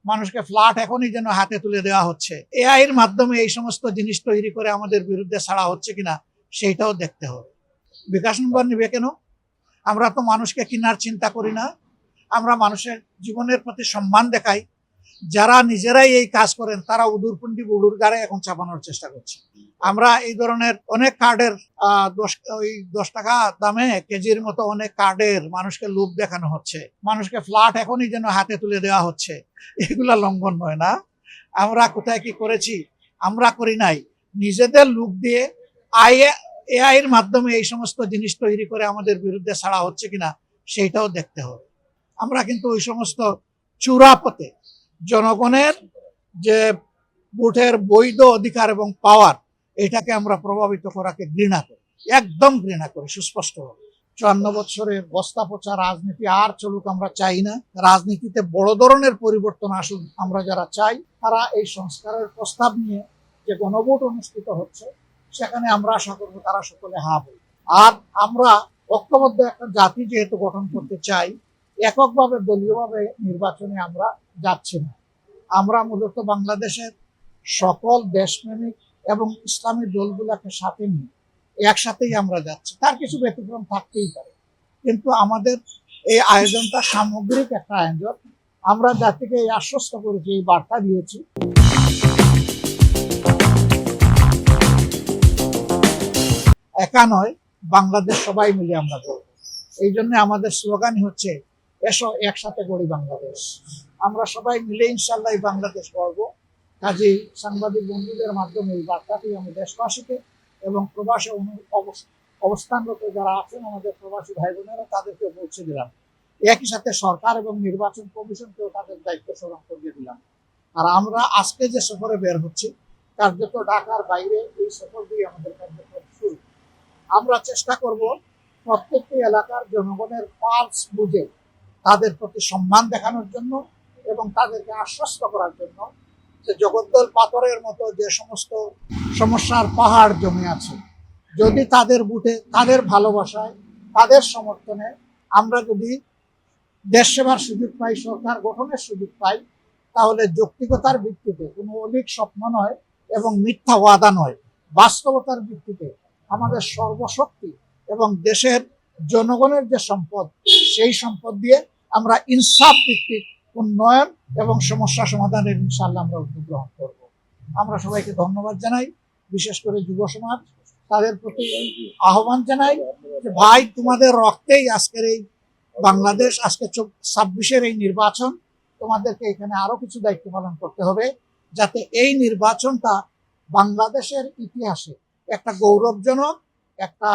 মানুষকে ফ্ল্যাট এখনই যেন হাতে তুলে দেওয়া হচ্ছে। এআই এর মাধ্যমে এই সমস্ত জিনিস তৈরি করে আমাদের বিরুদ্ধে ছাড়া হচ্ছে কিনা সেইটাও দেখতে হবে। বিকাশ নম্বর নিবে কেন? আমরা তো মানুষকে কেনার চিন্তা করি না, আমরা মানুষের জীবনের প্রতি সম্মান দেখাই। যারা নিজেরাই এই কাজ করেন তারা উদুরপুন্ডি বুড়ুর গাড়ে এখন চাপানোর চেষ্টা করছে। আমরা এই ধরনের অনেক কার্ডের 10 টাকা দামে কেজির মতো অনেক কার্ডের মানুষকে লোভ দেখানো হচ্ছে, মানুষকে ফ্ল্যাট এখনই যেন হাতে তুলে দেওয়া হচ্ছে। এগুলা লঙ্ঘন নয় না? আমরা কোথায় কি করেছি? আমরা করি নাই। নিজেদের লোক দিয়ে এআই এর মাধ্যমে এই সমস্ত জিনিস তৈরি করে আমাদের বিরুদ্ধে ছাড়া হচ্ছে কিনা সেইটাও দেখতে হবে। আমরা কিন্তু ওই সমস্ত চূড়াপথে জনগণের যে ভোটের বৈধ অধিকার এবং পাওয়ার, এটাকে আমরা প্রভাবিত করাকে ঘৃণা করি, একদম ঘৃণা করি সুস্পষ্টভাবে। 54 বছরের বস্তা পচা রাজনীতি আর চলুক আমরা চাই না। রাজনীতিতে বড় ধরনের পরিবর্তন আসুক আমরা যারা চাই, তারা এই সংস্কারের প্রস্তাব নিয়ে যে গণভোট অনুষ্ঠিত হচ্ছে সেখানে আমরা আশা করবো তারা সকলে হা বলবে। আর আমরা ঐক্যবদ্ধ একটা জাতি যেহেতু গঠন করতে চাই, এককভাবে দলীয়ভাবে নির্বাচনে আমরা যাচ্ছি না। আমরা মূলত বাংলাদেশের সকল দেশপ্রেমিক এবং ইসলামী দলগুলোকে সাথে নিয়ে একসাথেই আমরা যাচ্ছি। তার কিছু ব্যতিক্রম থাকতেই পারে, কিন্তু আমাদের এই আয়োজনটা সামগ্রিক একটা আয়োজন। আমরা জাতিকে এই আশ্বস্ত করেছি, এই বার্তা দিয়েছি, একা নয়, বাংলাদেশ সবাই মিলে আমরা করব। এই জন্য আমাদের স্লোগানই হচ্ছে এসো একসাথে গড়ি বাংলাদেশ। আমরা সবাই মিলে ইনশাল্লাহ এই বাংলাদেশ গড়ব। কাজেই সাংবাদিক বন্ধুদের মাধ্যমে এই বার্তাটি আমি দেশবাসীকে এবং প্রবাসে অবস্থানরত যারা আছেন আমাদের প্রবাসী ভাই বোনেরা তাদেরকে পৌঁছে দিলাম। একই সাথে সরকার এবং নির্বাচন কমিশনকেও তাদের দায়িত্ব স্মরণ করিয়ে দিলাম। আর আমরা আজকে যে সফরে বের হচ্ছি, কার্যত ঢাকার বাইরে এই সফর দিয়ে আমাদের কার্যক্রম শুরু। আমরা চেষ্টা করব প্রত্যেকটি এলাকার জনগণের পালস বুঝে তাদের প্রতি সম্মান দেখানোর জন্য এবং তাদেরকে আশ্বস্ত করার জন্য যে জগদ্দল পাথরের মতো যে সমস্ত সমস্যার পাহাড় জমে আছে, যদি তাদের বুটে, তাদের ভালোবাসায়, তাদের সমর্থনে আমরা যদি দেশ সেবার সুযোগ পাই, সরকার গঠনের সুযোগ পাই, তাহলে যৌক্তিকতার ভিত্তিতে, কোনো অলিক স্বপ্ন নয় এবং মিথ্যা ওয়াদা নয়, বাস্তবতার ভিত্তিতে আমাদের সর্বশক্তি এবং দেশের জনগণের যে সম্পদ, সেই সম্পদ দিয়ে আমরা ইনসাফ ভিত্তিক উন্নয়ন এবং সমস্যা সমাধানের ইনশাআল্লাহ আমরা উদ্যোগ গ্রহণ করব। আমরা সবাইকে ধন্যবাদ জানাই, বিশেষ করে যুব সমাজ, তাদের প্রতি আহ্বান জানাই যে ভাই, তোমাদের রক্তেই আজকের এই বাংলাদেশ, আজকে 26-এর এই নির্বাচন, তোমাদেরকে এখানে আরো কিছু দায়িত্ব পালন করতে হবে যাতে এই নির্বাচনটা বাংলাদেশের ইতিহাসে একটা গৌরবজনক, একটা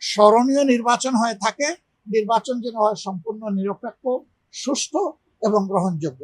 স্মরণীয় নির্বাচন হয়ে থাকে। নির্বাচন যেন হয় সম্পূর্ণ নিরপেক্ষ, সুষ্ঠু এবং গ্রহণযোগ্য।